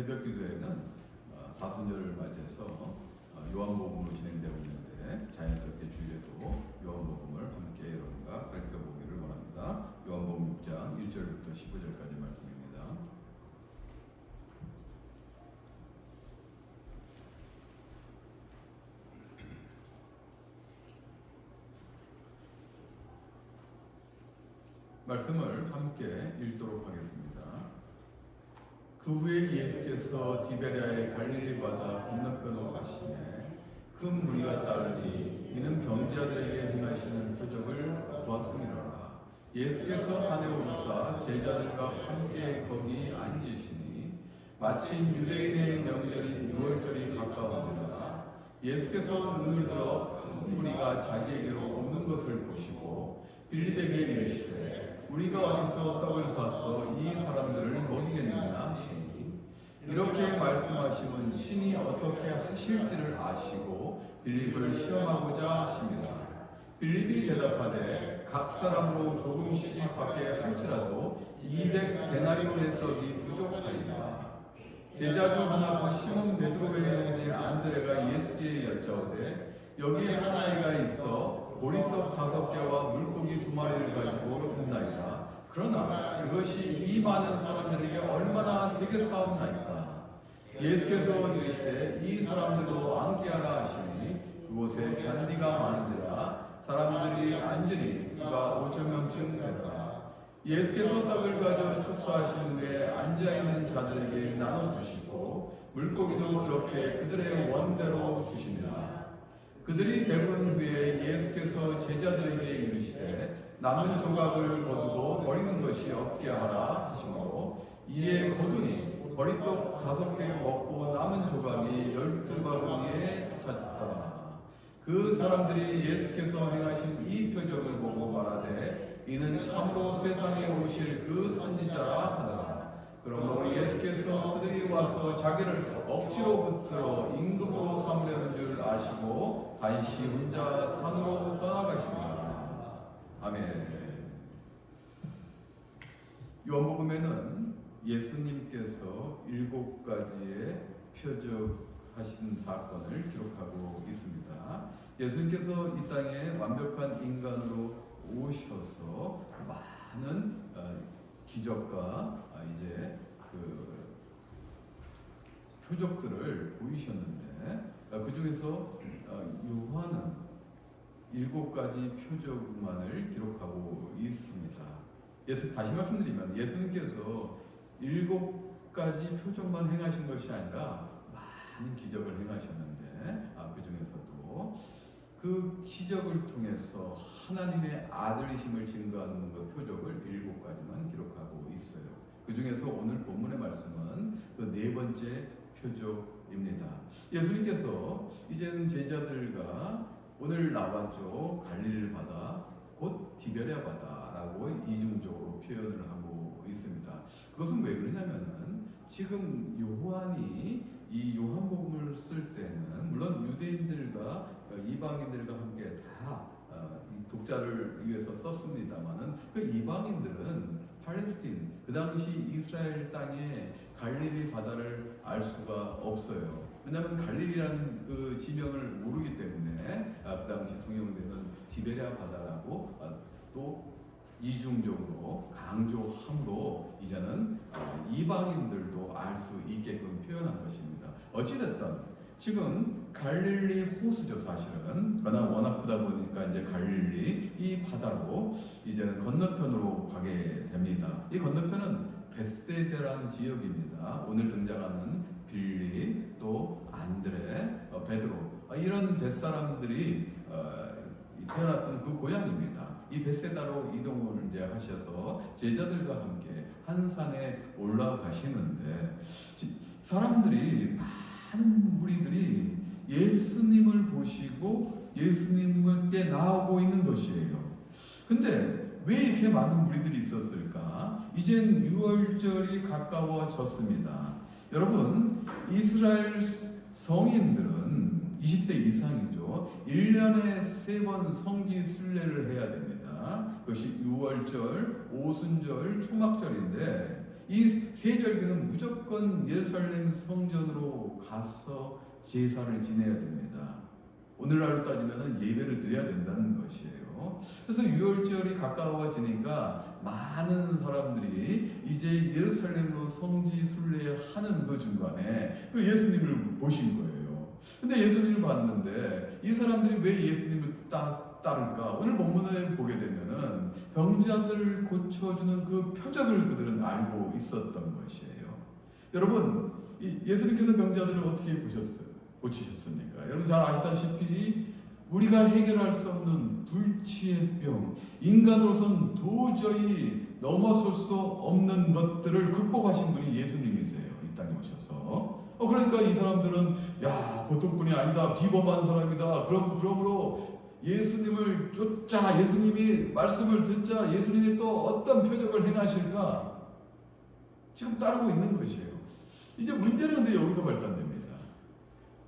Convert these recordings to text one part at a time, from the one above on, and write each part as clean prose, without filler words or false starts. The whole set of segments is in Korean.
새벽 기도회는 사순절을 맞이해서 요한복음으로 진행되고 있는데 자연스럽게 주일에도 요한복음을 함께 여러분과 살펴보기를 원합니다. 요한복음 6장 1절부터 15절까지 말씀입니다. 말씀을 함께 읽도록 하겠습니다. 그 후에 예수께서 디베랴의 갈릴리 바다 건너편으로 가시매 큰 무리가 따르니 이는 병자들에게 행하시는 표적을 보았음이로라. 예수께서 산에 오르사 제자들과 함께 거기 앉으시니 마침 유대인의 명절인 유월절이 가까운데라. 예수께서 눈을 들어 큰 무리가 자기에게로 오는 것을 보시고 빌립에게 이르시되 우리가 어디서 떡을 사서 이 사람들을 먹이겠느냐 하시니 이렇게 말씀하시면 신이 어떻게 하실지를 아시고 빌립을 시험하고자 하십니다. 빌립이 대답하되 각 사람으로 조금씩 밖에 할지라도 200데나리온의 떡이 부족하리라. 제자 중 하나 시몬 베드로의 형제 안드레가 예수께 여짜오되 여기 한 아이가 있어 보리떡 5개와 물고기 2마리를 가지고 있나이다. 그러나 이것이 이 많은 사람들에게 얼마나 되겠사옵나이까. 예수께서 이르시되 이 사람들도 앉게 하라 하시니 그곳에 잔디가 많은지라 사람들이 앉으니 수가 5,000명쯤 되더라. 예수께서 떡을 가져 축사하신 후에 앉아있는 자들에게 나눠주시고 물고기도 그렇게 그들의 원대로 주시니라. 그들이 배부른 후에 예수께서 제자들에게 이르시되 남은 조각을 거두고 버리는 것이 없게 하라 하시므로 이에 거두니 버리떡 5개 먹고 남은 조각이 12바구니에 찼더라. 그 사람들이 예수께서 행하신 이 표적을 보고 말하되 이는 참으로 세상에 오실 그 선지자라 하더라. 그러므로 예수께서 그들이 와서 자기를 억지로 붙들어 임금으로 삼으려는 줄 아시고 다시 혼자 산으로 떠나가십니다. 아멘. 요한복음에는 예수님께서 7가지의 표적하신 사건을 기록하고 있습니다. 예수님께서 이 땅에 완벽한 인간으로 오셔서 많은 기적과 이제 그 표적들을 보이셨는데 그 중에서 요한은 7가지 표적만을 기록하고 있습니다. 다시 말씀드리면 예수님께서 7가지 표적만 행하신 것이 아니라 많은 기적을 행하셨는데 그 중에서도 그 기적을 통해서 하나님의 아들이심을 증거하는 그 표적을 7가지만 기록하고 있어요. 그 중에서 오늘 본문의 말씀은 그 4번째 표적입니다. 예수님께서 이제는 제자들과 오늘 나왔죠. 갈릴리 바다, 곧 디베랴 바다라고 이중적으로 표현을 하고 있습니다. 그것은 왜 그러냐면은 지금 요한이 이 요한복음을 쓸 때는 물론 유대인들과 이방인들과 함께 다 독자를 위해서 썼습니다만은 그 이방인들은 팔레스틴 그 당시 이스라엘 땅의 갈릴리 바다를 알 수가 없어요. 왜냐하면 갈릴리라는 그 지명을 모르기 때문에 그 당시 통용되는 디베랴 바다라고 또 이중적으로 강조함으로 이제는 이방인들도 알 수 있게끔 표현한 것입니다. 어찌됐든 지금 갈릴리 호수죠 사실은. 그러나 워낙 크다 보니까 이제 갈릴리 이 바다로 이제는 건너편으로 가게 됩니다. 이 건너편은 벳세다라는 지역입니다. 오늘 등장하는 빌립, 또 안드레, 베드로 이런 벳사람들이 태어났던 그 고향입니다. 이 벳세다로 이동을 이제 하셔서 제자들과 함께 한 산에 올라가시는데 사람들이 많은 무리들이 예수님을 보시고 예수님께 나오고 있는 것이에요. 근데 왜 이렇게 많은 무리들이 있었을까? 이젠 유월절이 가까워졌습니다. 여러분, 이스라엘 성인들은 20세 이상이죠. 1년에 3번 성지 순례를 해야 됩니다. 그것이 유월절, 오순절, 초막절인데 이 세절기는 무조건 예루살렘 성전으로 가서 제사를 지내야 됩니다. 오늘날로 따지면 예배를 드려야 된다는 것이에요. 그래서 유월절이 가까워지니까 많은 사람들이 이제 예루살렘으로 성지 순례하는 그 중간에 그 예수님을 보신 거예요. 근데 예수님을 봤는데 이 사람들이 왜 예수님을 따를까? 오늘 본문을 보게 되면은 병자들을 고쳐주는 그 표적을 그들은 알고 있었던 것이에요. 여러분, 예수님께서 병자들을 어떻게 고치셨습니까? 여러분 잘 아시다시피 우리가 해결할 수 없는 불치의 병, 인간으로선 도저히 넘어설 수 없는 것들을 극복하신 분이 예수님이세요. 이 땅에 오셔서. 그러니까 이 사람들은 야, 보통 분이 아니다, 비범한 사람이다. 그러므로 예수님을 쫓자, 예수님이 말씀을 듣자, 예수님이 또 어떤 표적을 행하실까 지금 따르고 있는 것이에요. 이제 문제는 근데 여기서 발단됩니다.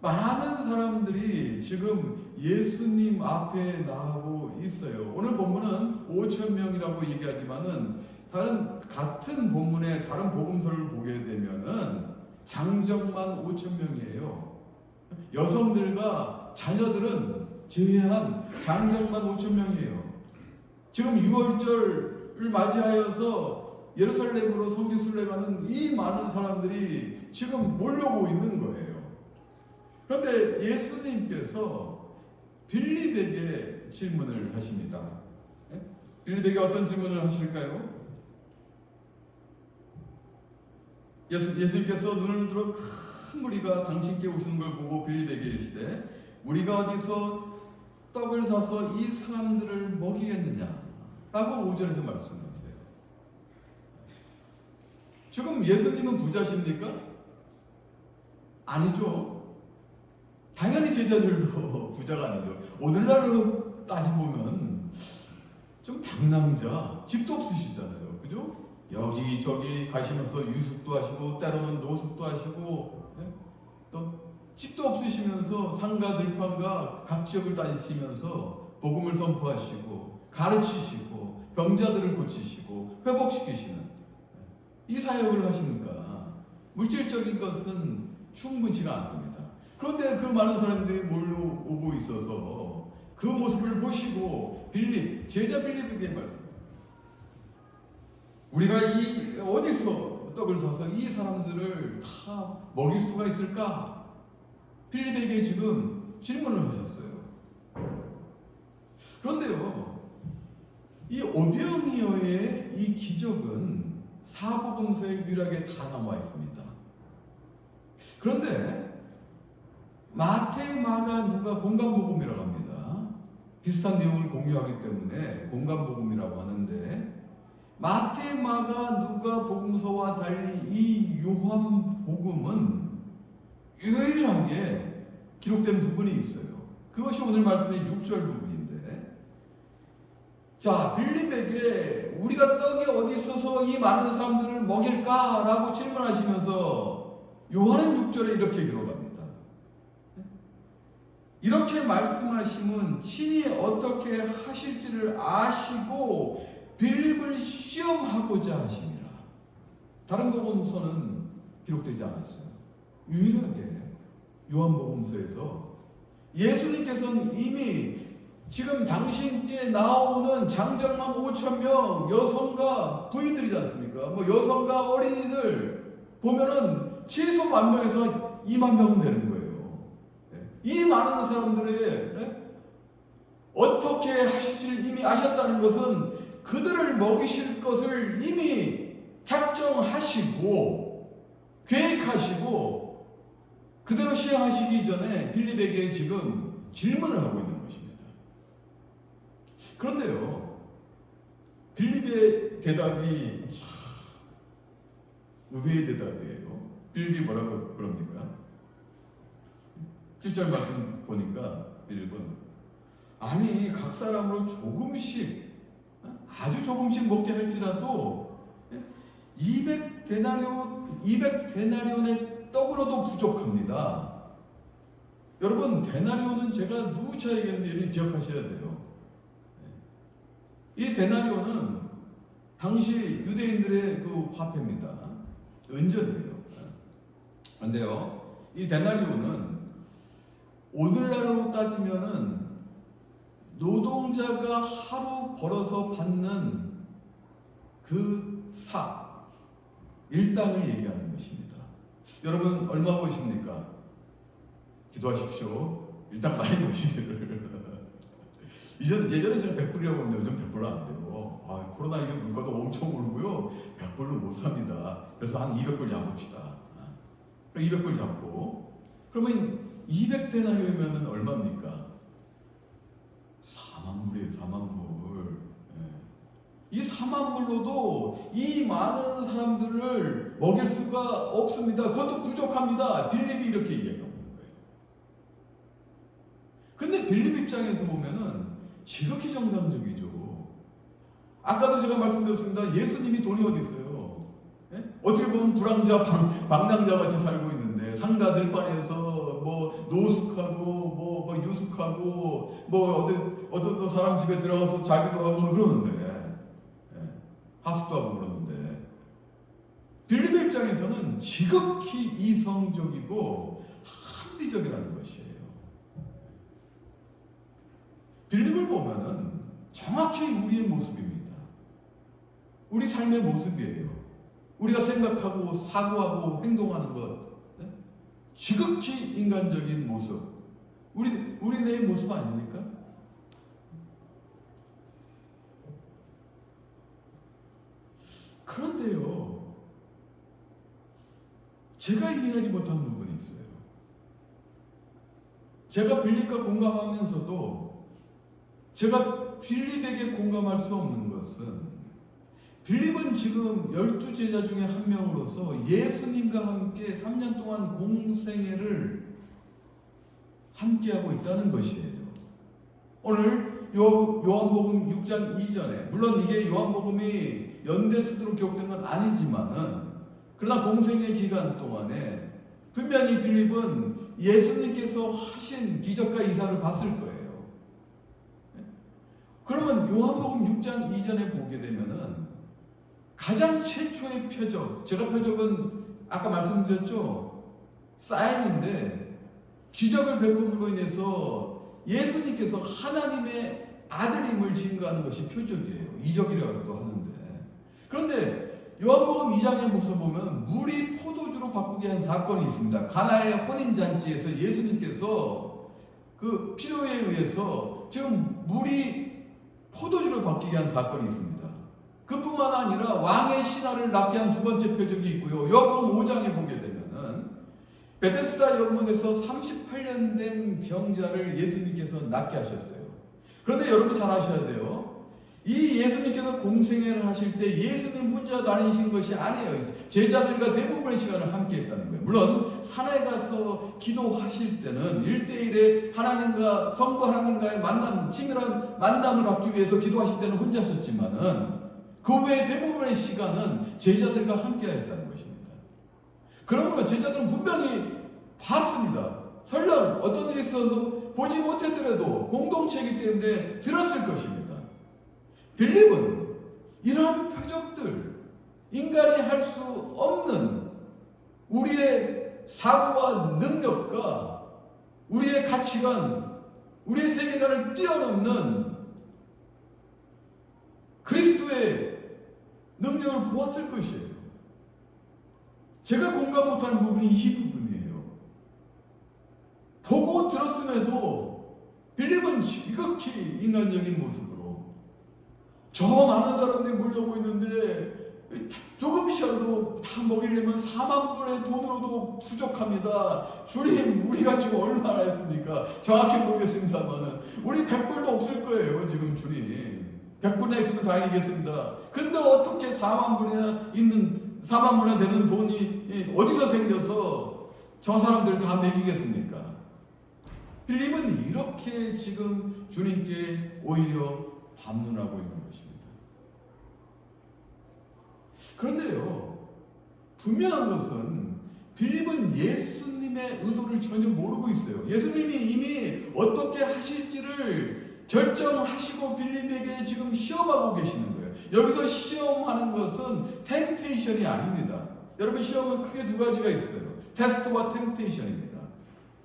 많은 사람들이 지금 예수님 앞에 나오고 있어요. 오늘 본문은 5,000명이라고 얘기하지만은 같은 본문에 다른 복음서를 보게 되면은 장정만 5,000명이에요. 여성들과 자녀들은 제외한 장정만 5,000명이에요. 지금 6월절을 맞이하여서 예루살렘으로 성지 순례가는 이 많은 사람들이 지금 몰려오고 있는 거예요. 그런데 예수님께서 빌립에게 질문을 하십니다. 빌립에게 어떤 질문을 하실까요? 예수님께서 눈을 들어 큰 무리가 당신께 오시는 걸 보고 빌립에게 이르시되 우리가 어디서 떡을 사서 이 사람들을 먹이겠느냐? 라고 5절에서 말씀하세요. 지금 예수님은 부자십니까? 아니죠. 당연히 제자들도 부자가 아니죠. 오늘날로 따지보면 좀 방랑자, 집도 없으시잖아요. 그죠? 여기저기 가시면서 유숙도 하시고 때로는 노숙도 하시고 또 집도 없으시면서 상가 들판과 각 지역을 다니시면서 복음을 선포하시고 가르치시고 병자들을 고치시고 회복시키시는 이 사역을 하십니까? 물질적인 것은 충분치가 않습니다. 그런데 그 많은 사람들이 몰려오고 있어서 그 모습을 보시고 제자 빌립에게 말씀합니다. 우리가 어디서 떡을 사서 이 사람들을 다 먹일 수가 있을까? 빌립에게 지금 질문을 하셨어요. 그런데요, 이 오병이어의 이 기적은 사복음서에 유일하게 다 나와 있습니다. 그런데 마태, 마가, 누가 공간복음이라고 합니다. 비슷한 내용을 공유하기 때문에 공간복음이라고 하는데 마태, 마가, 누가 복음서와 달리 이 요한복음은 유일하게 기록된 부분이 있어요. 그것이 오늘 말씀의 6절 부분인데 자, 빌립에게 우리가 떡이 어디 있어서 이 많은 사람들을 먹일까? 라고 질문하시면서 요한은 6절에 이렇게 기록합니다. 이렇게 말씀하시면 친히 어떻게 하실지를 아시고 빌립을 시험하고자 하심이라. 다른 복음서는 기록되지 않았어요. 유일하게 요한복음서에서 예수님께서는 이미 지금 당신께 나오는 장정만 5,000명 여성과 부인들이지 않습니까? 여성과 어린이들 보면은 최소 10,000명에서 20,000명은 되는 거예요. 이 많은 사람들의 어떻게 하실지를 이미 아셨다는 것은 그들을 먹이실 것을 이미 작정하시고 계획하시고 그대로 시행하시기 전에 빌립에게 지금 질문을 하고 있는 것입니다. 그런데요, 빌립의 대답이 참 의외의 대답이에요. 빌립이 뭐라고 그럽니까? 7절 말씀 보니까 빌립은 아니 각 사람으로 조금씩 아주 조금씩 먹게 할지라도 200데나리온의 떡으로도 부족합니다. 여러분 데나리온은 제가 누차 얘기했는데 기억하셔야 돼요. 이 데나리온은 당시 유대인들의 그 화폐입니다. 은전이에요. 그런데요, 이 데나리온은 오늘날로 따지면은 노동자가 하루 벌어서 받는 그 일당을 얘기하는 것입니다. 여러분 얼마 버십니까? 기도하십시오. 일당 많이 버시기를. 예전에 제가 100불이라고 했는데 요즘 100불 안 돼요. 코로나 이게 물가도 엄청 오르고요. 100불로 못 삽니다. 그래서 한 200불 잡읍시다. 200불 잡고, 그러면 200데나리오면 얼마입니까? 4만 불이에요. 4만 불. 이 4만 불로도 이 많은 사람들을 먹일 수가 없습니다. 그것도 부족합니다. 빌립이 이렇게 얘기하는 거예요. 근데 빌립 입장에서 보면은 지극히 정상적이죠. 아까도 제가 말씀드렸습니다. 예수님이 돈이 어디 있어요? 어떻게 보면 불황자, 방랑자 같이 살고 있는데 상가 들판에서 뭐 노숙하고 뭐 유숙하고 뭐 어떤 사람 집에 들어가서 자기도 하고 뭐 그러는데, 하숙도 하고 그러는데, 빌립의 입장에서는 지극히 이성적이고 합리적이라는 것이에요. 빌립을 보면은 정확히 우리의 모습입니다. 우리 삶의 모습이에요. 우리가 생각하고 사고하고 행동하는 것, 지극히 인간적인 모습. 우리 내 모습 아닙니까? 그런데요, 제가 이해하지 못한 부분이 있어요. 제가 빌립과 공감하면서도 제가 빌립에게 공감할 수 없는 것은, 빌립은 지금 12제자 중에 한 명으로서 예수님과 함께 3년 동안 공생애를 함께하고 있다는 것이에요. 오늘 요한복음 6장 이전에, 물론 이게 요한복음이 연대수두로 기록된 건 아니지만은, 그러나 공생애 기간 동안에 분명히 빌립은 예수님께서 하신 기적과 이사를 봤을 거예요. 그러면 요한복음 6장 이전에 보게 되면은 가장 최초의 표적, 제가 표적은 아까 말씀드렸죠, 사인인데, 기적을 베품으로 인해서 예수님께서 하나님의 아들임을 증거하는 것이 표적이에요. 이적이라고도 하는데, 그런데 요한복음 2장의 모습 보면 물이 포도주로 바꾸게 한 사건이 있습니다. 가나의 혼인잔치에서 예수님께서 그 필요에 의해서 지금 물이 포도주로 바뀌게 한 사건이 있습니다. 그뿐만 아니라 왕의 신하를 낫게 한 두 번째 표적이 있고요. 요한복음 5장에 보게 되면은 베데스다 연못에서 38년 된 병자를 예수님께서 낫게 하셨어요. 그런데 여러분 잘 아셔야 돼요. 이 예수님께서 공생애를 하실 때 예수님 혼자 다니신 것이 아니에요. 제자들과 대부분의 시간을 함께 했다는 거예요. 물론 산에 가서 기도하실 때는 1대1의 하나님과 성부 하나님과의 만남, 친밀한 만남을 갖기 위해서 기도하실 때는 혼자 하셨지만은 그 외에 대부분의 시간은 제자들과 함께 했다는 것입니다. 그러므로 제자들은 분명히 봤습니다. 설령 어떤 일이 있어서 보지 못했더라도 공동체이기 때문에 들었을 것입니다. 빌립은 이러한 표적들, 인간이 할 수 없는 우리의 사고와 능력과 우리의 가치관, 우리의 세계관을 뛰어넘는 그리스도의 능력을 보았을 것이에요. 제가 공감 못하는 부분이 이 부분이에요. 보고 들었음에도 빌립은 지극히 인간적인 모습으로 저 많은 사람들이 몰려오고 있는데 조금이라도 다 먹이려면 4만 불의 돈으로도 부족합니다. 주님, 우리가 지금 얼마나 했습니까? 정확히 모르겠습니다만 우리 100불도 없을 거예요. 지금 주님 100불이나 있으면 다행이겠습니다. 근데 어떻게 4만 불이나 되는 돈이 어디서 생겨서 저 사람들 다 먹이겠습니까? 빌립은 이렇게 지금 주님께 오히려 반문하고 있는 것입니다. 그런데요, 분명한 것은 빌립은 예수님의 의도를 전혀 모르고 있어요. 예수님이 이미 어떻게 하실지를 결정하시고 빌립에게 지금 시험하고 계시는 거예요. 여기서 시험하는 것은 템테이션이 아닙니다. 여러분, 시험은 크게 두 가지가 있어요. 테스트와 템테이션입니다.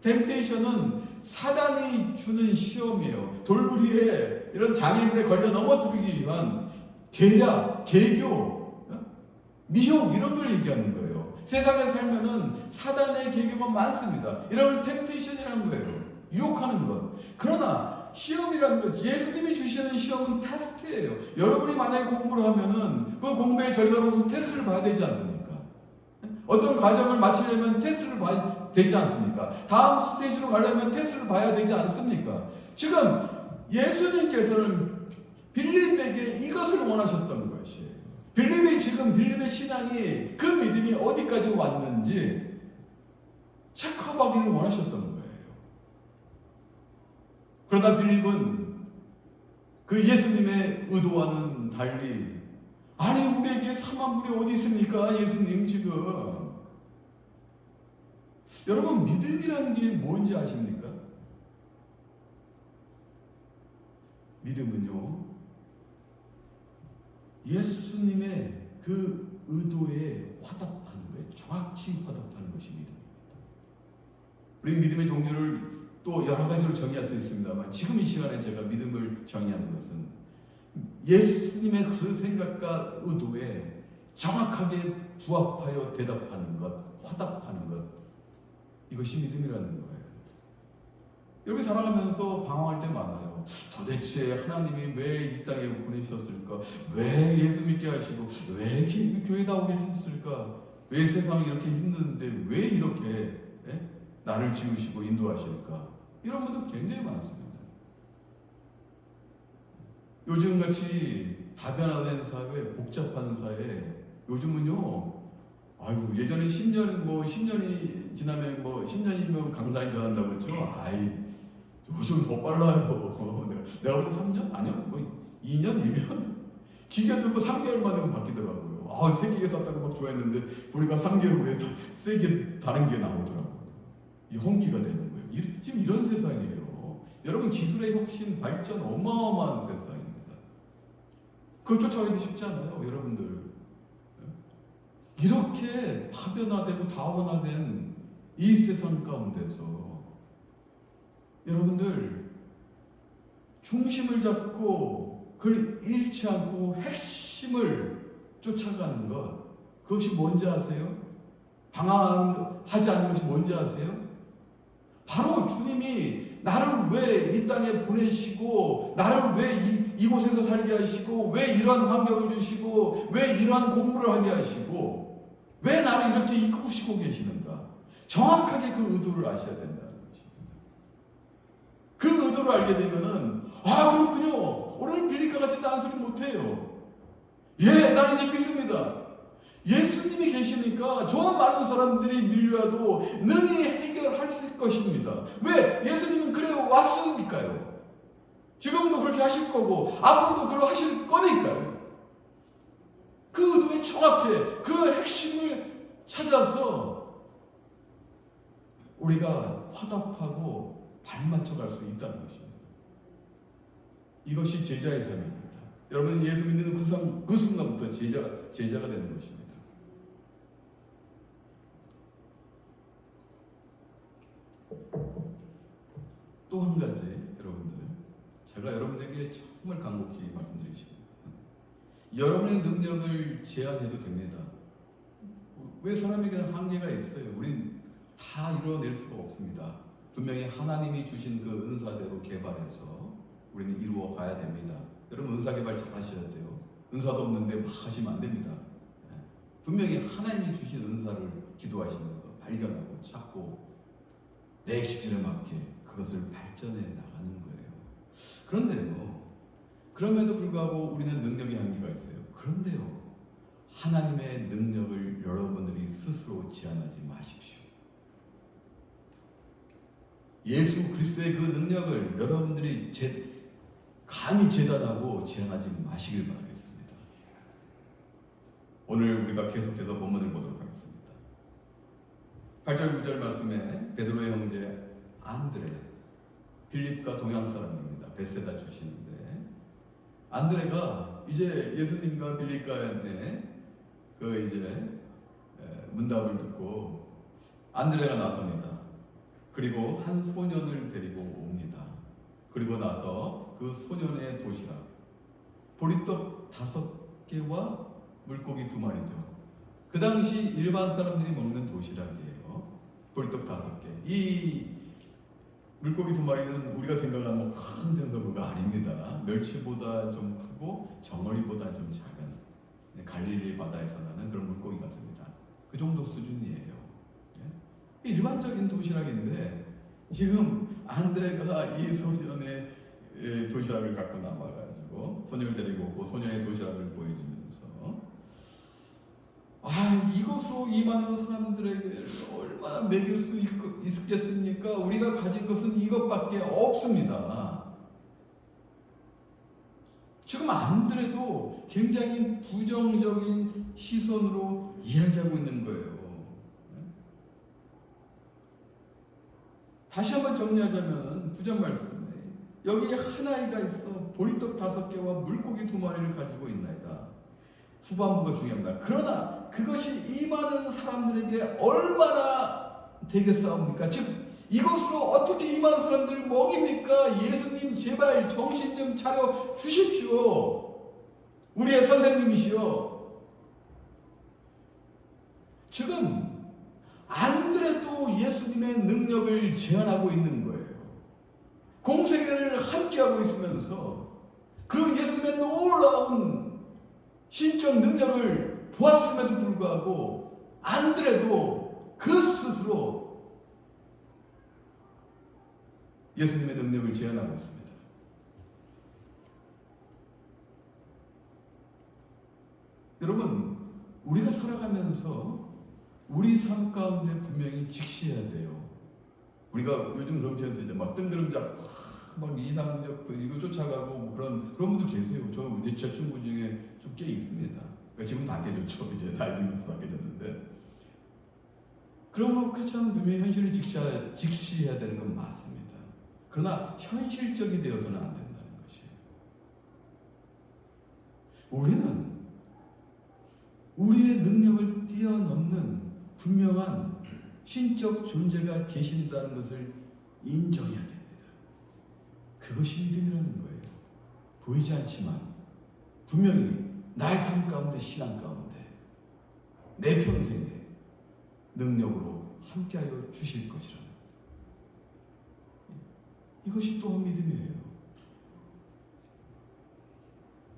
템테이션은 사단이 주는 시험이에요. 돌부리에 이런 장애물에 걸려 넘어뜨리기 위한 계략, 계교, 미혹, 이런 걸 얘기하는 거예요. 세상에 살면은 사단의 계교가 많습니다. 이런 걸 템테이션이라는 거예요. 유혹하는 것. 그러나 시험이라는 것, 예수님이 주시는 시험은 테스트예요. 여러분이 만약에 공부를 하면은 그 공부의 결과로서 테스트를 봐야 되지 않습니까? 어떤 과정을 마치려면 테스트를 봐야 되지 않습니까? 다음 스테이지로 가려면 테스트를 봐야 되지 않습니까? 지금 예수님께서는 빌립에게 이것을 원하셨던 것이에요. 빌립의 신앙이, 그 믿음이 어디까지 왔는지 체크하기를 원하셨던 거예요. 그러나 빌립은 그 예수님의 의도와는 달리, 아니 우리에게 4만 불이 어디 있습니까? 예수님 지금. 여러분, 믿음이라는 게 뭔지 아십니까? 믿음은요, 예수님의 그 의도에 화답하는 거예요. 정확히 화답하는 것이 믿음입니다. 우리 믿음의 종류를 또 여러 가지로 정의할 수 있습니다만, 지금 이 시간에 제가 믿음을 정의하는 것은 예수님의 그 생각과 의도에 정확하게 부합하여 대답하는 것, 화답하는 것, 이것이 믿음이라는 거예요. 이렇게 살아가면서 방황할 때 많아요. 도대체 하나님이 왜 이 땅에 보내셨을까? 왜 예수 믿게 하시고 왜 교회 나오게 하셨을까? 왜 세상이 이렇게 힘든데 왜 이렇게 나를 지으시고 인도하실까? 이런 분들 굉장히 많습니다. 요즘같이 다변화된 사회, 복잡한 사회, 요즘은요, 아이고, 예전에 10년이 지나면 10년이면 강단이 변한다고 했죠. 요즘 더 빨라요. 내가 볼 때 3년? 아니요. 2년, 1년? 기계도 3개월 만에 바뀌더라고요. 새 기계 샀다고 막 좋아했는데, 보니까 3개월 후에 세게 다른 게 나오더라고요. 이 홍기가 되는 거예요. 지금 이런 세상이에요. 여러분, 기술의 혁신, 발전 어마어마한 세상입니다. 그걸 쫓아가기도 쉽지 않아요, 여러분들. 이렇게 다변화되고 다원화된 이 세상 가운데서 여러분들, 중심을 잡고 그걸 잃지 않고 핵심을 쫓아가는 것, 그것이 뭔지 아세요? 방황하지 않는 것이 뭔지 아세요? 바로 주님이 나를 왜 이 땅에 보내시고, 나를 왜 이곳에서 살게 하시고, 왜 이러한 환경을 주시고, 왜 이러한 공부를 하게 하시고, 왜 나를 이렇게 이끄시고 계시는가? 정확하게 그 의도를 아셔야 된다는 것입니다. 그 의도를 알게 되면은, 그렇군요. 오늘 빌립과 같이 딴소리 못해요. 나는 이제 믿습니다. 예수님이 계시니까 저 많은 사람들이 밀려도 능히 해결하실 것입니다. 왜? 예수님은 그래 왔으니까요. 지금도 그렇게 하실 거고 앞으로도 그렇게 하실 거니까요. 그 의도에 정확해 그 핵심을 찾아서 우리가 화답하고 발맞춰 갈 수 있다는 것입니다. 이것이 제자의 삶입니다. 여러분, 예수 믿는 그 순간부터 제자가 되는 것입니다. 또 한 가지, 여러분들, 제가 여러분들에게 정말 간곡히 말씀드리십니다. 여러분의 능력을 제한해도 됩니다. 왜? 사람에게는 한계가 있어요. 우린 다 이루어낼 수가 없습니다. 분명히 하나님이 주신 그 은사대로 개발해서 우리는 이루어 가야 됩니다. 여러분, 은사 개발 잘 하셔야 돼요. 은사도 없는데 막 하시면 안 됩니다. 분명히 하나님이 주신 은사를 기도하시면서 발견하고 찾고 내 기질에 맞게 그것을 발전해 나가는 거예요. 그런데요, 그럼에도 불구하고 우리는 능력의 한계가 있어요. 그런데요, 하나님의 능력을 여러분들이 스스로 제한하지 마십시오. 예수 그리스도의 그 능력을 여러분들이 감히 재단하고 제한하지 마시길 바라겠습니다. 오늘 우리가 계속해서 본문을 보도록 하겠습니다. 8절 9절 말씀에 베드로의 형제 안드레, 빌립과 동양 사람입니다. 베세다 출신인데, 안드레가 이제 예수님과 빌립과의 문답을 듣고 안드레가 나섭니다. 그리고 한 소년을 데리고 옵니다. 그리고 나서 그 소년의 도시락, 보리떡 5개와 물고기 2마리죠. 그 당시 일반 사람들이 먹는 도시락이에요. 보리떡 5개. 이 물고기 2마리는 우리가 생각하는 큰 생선구가 아닙니다. 멸치보다 좀 크고 정어리보다 좀 작은 갈릴리 바다에서 나는 그런 물고기 같습니다. 그 정도 수준이에요. 일반적인 도시락인데 지금 안드레가 이 소년의 도시락을 갖고 남아가지고 소년을 데리고 오고 소년의 도시락을 보여주면서 이것으로 이 많은 사람들에게 얼마나 먹일 수 있겠습니까? 우리가 가진 것은 이것밖에 없습니다. 지금 안드레도 굉장히 부정적인 시선으로 이야기하고 있는 거예요. 다시 한번 정리하자면 9절 말씀에 여기에 한 아이가 있어 보리떡 5개와 물고기 2마리를 가지고 있나이다. 후반부가 중요합니다. 그러나 그것이 이 많은 사람들에게 얼마나 되겠사옵니까? 즉 이것으로 어떻게 이 많은 사람들을 먹입니까? 예수님 제발 정신 좀 차려 주십시오. 우리의 선생님이시여. 지금 안드레도 예수님의 능력을 제안하고 있는 거예요. 공생애를 함께하고 있으면서 그 예수님의 놀라운 신적 능력을 보았음에도 불구하고 안드레도 그 스스로 예수님의 능력을 제안하고 있습니다. 여러분, 우리가 살아가면서 우리 삶 가운데 분명히 직시해야 돼요. 우리가 요즘 그런 표현 쓰죠. 막 뜬구름 잡고 막 이상적 이거 쫓아가고 뭐 그런 분들 계세요. 제 친구 중에 좀 꽤 있습니다. 그러니까 지금 다 깨졌죠. 이제 나이 들면서 다 깨졌는데 그런 것 같이 하면 분명히 현실을 직시해야 되는 건 맞습니다. 그러나 현실적이 되어서는 안 된다는 것이에요. 우리는 우리의 능력을 뛰어넘는 분명한 신적 존재가 계신다는 것을 인정해야 됩니다. 그것이 믿음이라는 거예요. 보이지 않지만 분명히 나의 삶 가운데 신앙 가운데 내 평생에 능력으로 함께하여 주실 것이라는 이것이 또한 믿음이에요.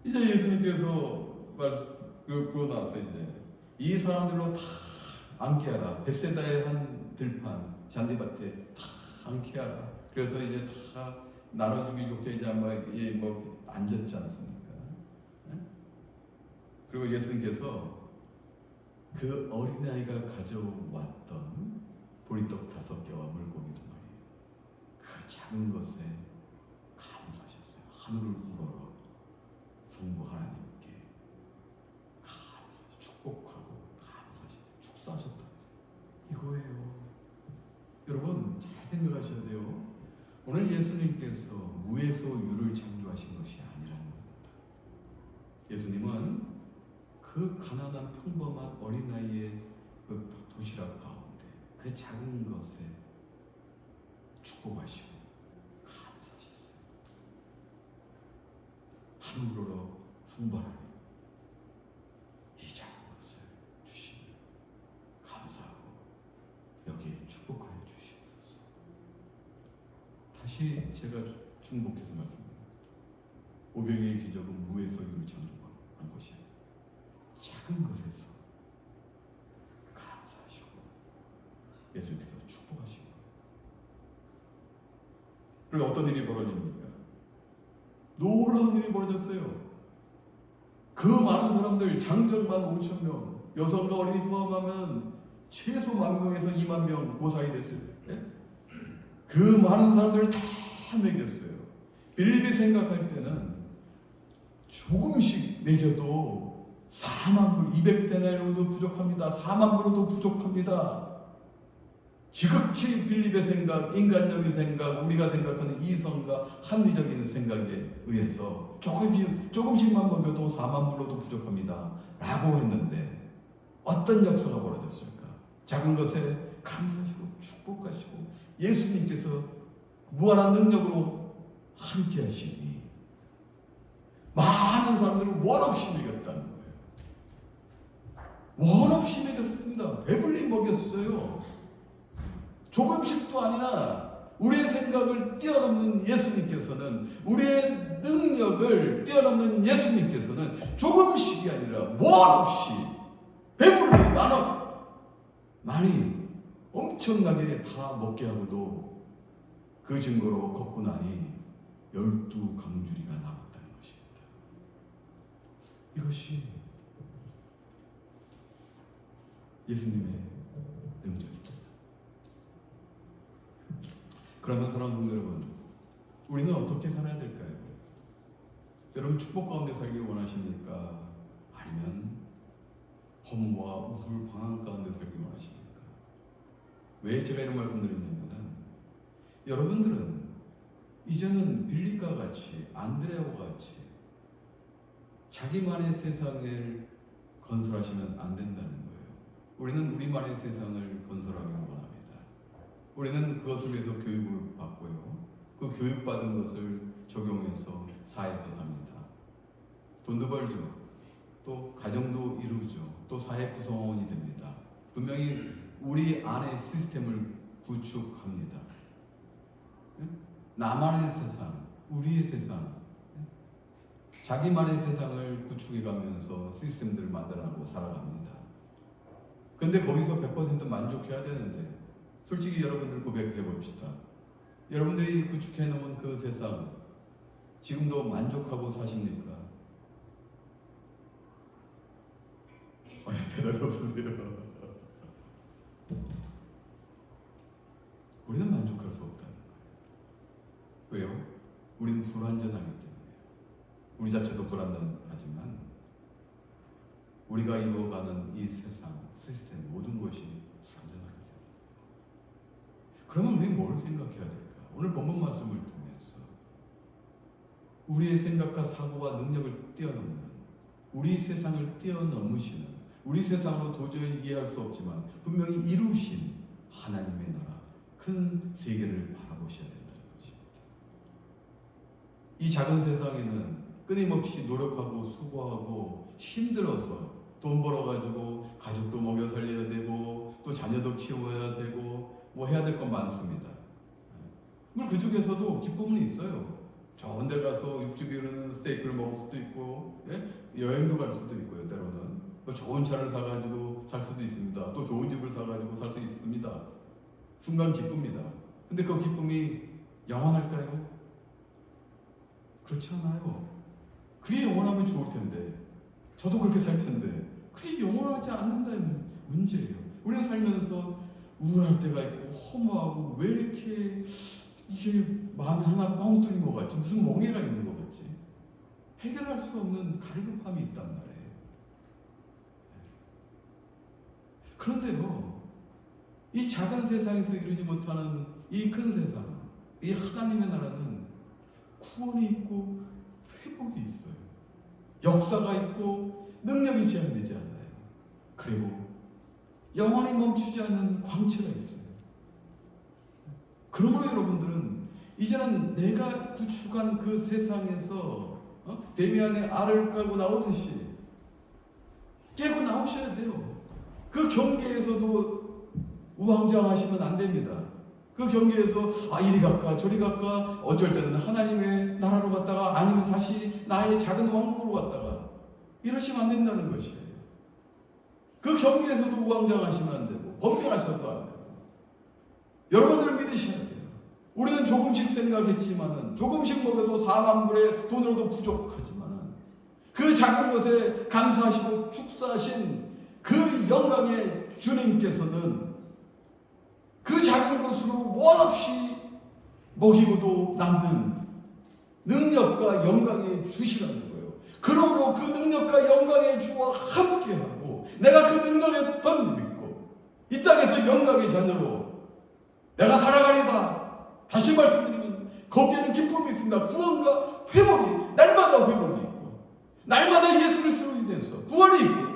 이제 예수님께서 그러고 나서 이제 이 사람들로 다 앉게하라. 벳세다의 한 들판 잔디밭에 다 앉게하라. 그래서 이제 다 나눠주기 좋게 이제 뭐 앉았지 않습니까? 그리고 예수님께서 그 어린아이가 가져왔던 보리떡 5개와 물고기 2마리 그 작은 것에 감사하셨어요. 하늘을 우러러 성부 하나님께 감사하셨어요. 축복하고 감사하셨어요. 축사하셨다. 이거예요. 여러분 잘 생각하셔야 돼요. 오늘 예수님께서 무에서 유를 창조하신 것이 아니라는 겁니다. 예수님은 그 가난한 평범한 어린아이의 그 도시락 가운데 그 작은 것에 축복하시고 감사하셨어요. 하늘으로 성발하니 이 작은 것을 주시니 감사하고 여기에 축복하여 주시옵소서. 다시 제가 중복해서 말씀드립니다. 오병이의 기적은 무에서 유를 창조한 것이 아니라 작은 것에서 감사하시고 예수님께서 축복하시고 그리고 어떤 일이 벌어집니까? 놀라운 일이 벌어졌어요. 그 많은 사람들 장정만 5,000명 여성과 어린이 포함하면 최소 10,000명에서 20,000명 그 사이 됐어요. 그 많은 사람들을 다 먹였어요. 빌립이 생각할 때는 조금씩 먹여도 4만 불, 200데나리온도 부족합니다. 4만 불도 부족합니다. 지극히 빌립의 생각, 인간적인 생각, 우리가 생각하는 이성과 합리적인 생각에 의해서 조금씩만 먹여도 4만 불로도 부족합니다. 라고 했는데 어떤 역사가 벌어졌을까? 작은 것에 감사하시고 축복하시고 예수님께서 무한한 능력으로 함께 하시니 많은 사람들을 원없이 먹였다는 거예요. 원없이 먹였습니다. 배불리 먹였어요. 조금씩도 아니라 우리의 생각을 뛰어넘는 예수님께서는, 우리의 능력을 뛰어넘는 예수님께서는 조금씩이 아니라 원없이 배불리 많이 엄청나게 다 먹게 하고도 그 증거로 걷고 나니 12강주리가 남았다는 것입니다. 이것이 예수님의 능력입니다. 그러면 사랑하는 여러분, 우리는 어떻게 살아야 될까요? 여러분 축복 가운데 살기 원하십니까? 아니면 허무와 우울, 방황 가운데 살기 원하십니까? 왜 제가 이런 말씀드리냐면, 여러분들은 이제는 빌립과 같이, 안드레아와 같이 자기만의 세상을 건설하시면 안 된다는 거예요. 우리는 우리만의 세상을 건설하기 원합니다. 우리는 그것을 위해서 교육을 받고요. 그 교육받은 것을 적용해서 사회에서 삽니다. 돈도 벌죠. 또 가정도 이루죠. 또 사회 구성원이 됩니다. 분명히 우리 안의 시스템을 구축합니다. 나만의 세상, 우리의 세상, 자기만의 세상을 구축해가면서 시스템들을 만들어가고 살아갑니다. 근데 거기서 100% 만족해야 되는데, 솔직히 여러분들 고백해 봅시다. 여러분들이 구축해 놓은 그 세상 지금도 만족하고 사십니까? 아니, 대답이 없으세요. 우리는 만족할 수 없다는 거예요. 왜요? 우리는 불완전하기 때문에. 우리 자체도 불완전하지만 우리가 이루어가는 이 세상, 시스템, 모든 것이 불완전하기 때문에. 그러면 우리는 뭘 생각해야 될까? 오늘 본문 말씀을 통해서 우리의 생각과 사고와 능력을 뛰어넘는, 우리 세상을 뛰어넘으시는, 우리 세상으로 도저히 이해할 수 없지만 분명히 이루신 하나님의 나라, 큰 세계를 바라보셔야 된다는 것입니다. 이 작은 세상에는 끊임없이 노력하고 수고하고 힘들어서 돈 벌어가지고 가족도 먹여 살려야 되고 또 자녀도 키워야 되고 뭐 해야 될 건 많습니다. 물론 그 중에서도 기쁨은 있어요. 좋은 데 가서 육즙이 흐르는 스테이크를 먹을 수도 있고, 여행도 갈 수도 있고요. 때로는 또 좋은 차를 사가지고 살 수도 있습니다. 또 좋은 집을 사가지고 살 수 있습니다. 순간 기쁩니다. 근데 그 기쁨이 영원할까요? 그렇지 않아요. 그게 영원하면 좋을 텐데, 저도 그렇게 살 텐데, 그게 영원하지 않는다는 문제예요. 우리가 살면서 우울할 때가 있고 허무하고 왜 이렇게 이게 마음이 하나 뻥 뚫린 것 같지? 무슨 멍해가 있는 것 같지? 해결할 수 없는 갈급함이 있단 말이에요. 그런데요, 이 작은 세상에서 이루지 못하는 이 큰 세상, 이 하나님의 나라는 구원이 있고 회복이 있어요. 역사가 있고 능력이 제한되지 않아요. 그리고 영원히 멈추지 않는 광채가 있어요. 그러므로 여러분들은 이제는 내가 구축한 그 세상에서 데미안의 알을 까고 나오듯이 깨고 나오셔야 돼요. 그 경계에서도 우왕좌왕하시면 안 됩니다. 그 경계에서 이리 갈까 저리 갈까, 어쩔 때는 하나님의 나라로 갔다가 아니면 다시 나의 작은 왕국으로 갔다가 이러시면 안 된다는 것이에요. 그 경계에서도 우왕좌왕하시면 안 되고 범죄하셔도 안 되고, 여러분들 믿으셔야 돼요. 우리는 조금씩 생각했지만은, 조금씩 먹어도 4만 불의 돈으로도 부족하지만은, 그 작은 것에 감사하시고 축사하신 그 영광의 주님께서는 그 작은 것으로 원없이 먹이고도 남는 능력과 영광의 주시라는 거예요. 그러므로 그 능력과 영광의 주와 함께하고 내가 그 능력에 던 믿고 이 땅에서 영광의 자녀로 내가 살아가리다. 다시 말씀드리면 거기에는 기쁨이 있습니다. 구원과 회복이, 날마다 회복이 있고 날마다 예수 그리스도로 인해서 구원이 있고,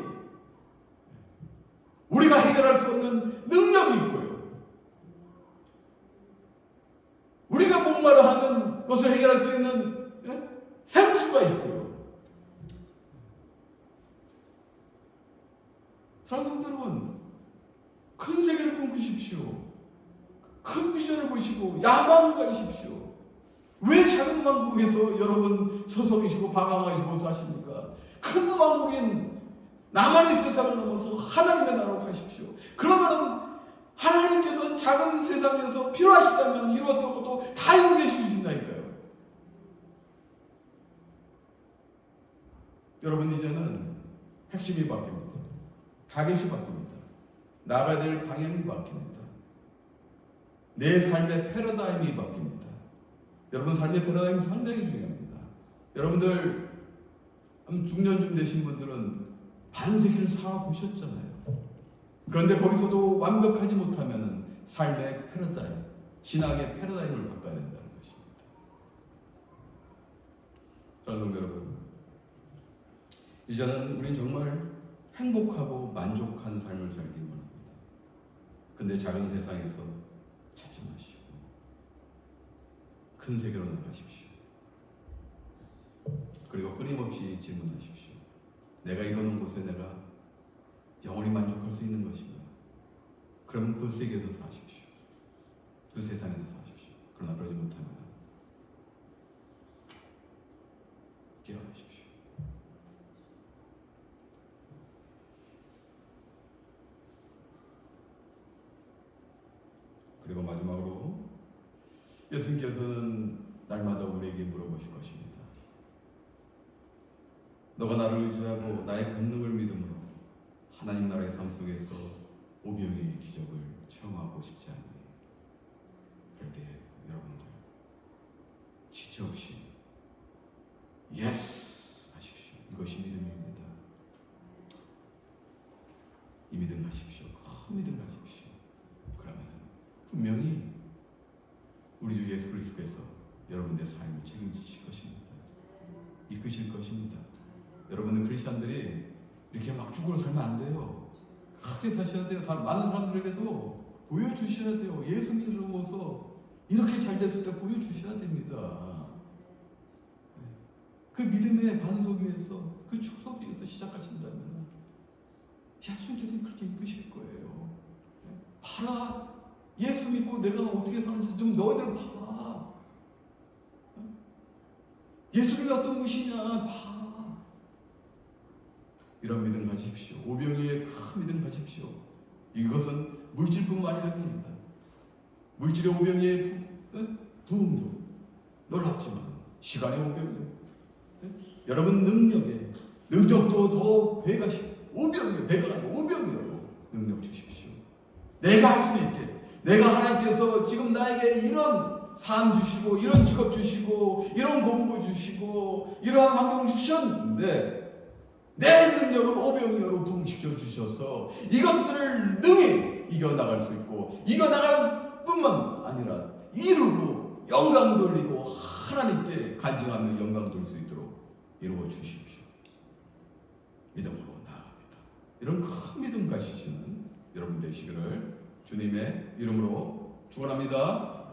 누군가를 하는 것을 해결할 수 있는 생수가 있고요. 사랑하는 여러분, 큰 세계를 꿈꾸십시오. 큰 비전을 보시고 야망을 가지십시오. 왜 작은 왕국에서 여러분 서성이시고 방황하시고 사십니까? 큰 왕국인 나만의 세상을 넘어서 하나님의 나라로 가십시오. 그러면 하나님께서 작은 세상에서 필요하시다면 이루었던 것도 다 이루게 해주신다니까요. 여러분, 이제는 핵심이 바뀝니다. 타겟이 바뀝니다. 나가야 될 방향이 바뀝니다. 내 삶의 패러다임이 바뀝니다. 여러분, 삶의 패러다임이 상당히 중요합니다. 여러분들 중년쯤 되신 분들은 반세기를 살아보셨잖아요. 그런데 거기서도 완벽하지 못하면 삶의 패러다임, 신앙의 패러다임을 바꿔야 된다는 것입니다. 사랑하는 여러분, 이제는 우린 정말 행복하고 만족한 삶을 살기 원합니다. 근데 작은 세상에서 찾지 마시고 큰 세계로 나가십시오. 그리고 끊임없이 질문하십시오. 내가 이러는 곳에 내가 영원히 만족할 수 있는 것인가? 그러면 그 세계에서 사십시오. 그 세상에서 사십시오. 그러나 그러지 못하면 깨어나십시오. 그리고 마지막으로 예수님께서는 날마다 우리에게 물어보실 것입니다. 너가 나를 의지하고 나의 권능을 믿음으로 하나님 나라의 삶 속에서 오병이의 기적을 체험하고 싶지 않니? 그럴 때 여러분들 지체 없이 예스 하십시오. 이것이 믿음입니다. 이 믿음 가십시오. 큰 믿음 가십시오. 그러면 분명히 우리 주 예수 그리스도께서 여러분들의 삶을 책임지실 것입니다. 이끄실 것입니다. 여러분은 크리스천들이 이렇게 막 죽으로 살면 안 돼요. 크게 사셔야 돼요. 많은 사람들에게도 보여주셔야 돼요. 예수 믿으면서 이렇게 잘 됐을 때 보여주셔야 됩니다. 그 믿음의 반석 위에서, 그 축복 위에서 시작하신다면 예수님께서는 그렇게 이끄실 거예요. 봐라. 예수 믿고 내가 어떻게 사는지 좀 너희들 봐. 예수님이 어떤 분이시냐 봐. 이런 믿음 가십시오. 오병이의 큰 믿음 가십시오. 이것은 물질뿐만이 아닙니다. 물질의 오병이의 부흥도 놀랍지만 시간의 오병이, 여러분 능력도 더 배가시고 오병이요, 배가 아니고 오병이요. 능력 주십시오. 내가 할 수 있게, 내가 하나님께서 지금 나에게 이런 삶 주시고 이런 직업 주시고 이런 공부 주시고 이러한 환경 주셨는데 내 능력을 오병이어로 부흥시켜 주셔서 이것들을 능히 이겨나갈 수 있고 이겨나갈 뿐만 아니라 이루고 영광 돌리고 하나님께 간증하며 영광 돌릴 수 있도록 이루어 주십시오. 믿음으로 나아갑니다. 이런 큰 믿음 가지시는 여러분 되시기를 주님의 이름으로 축원합니다.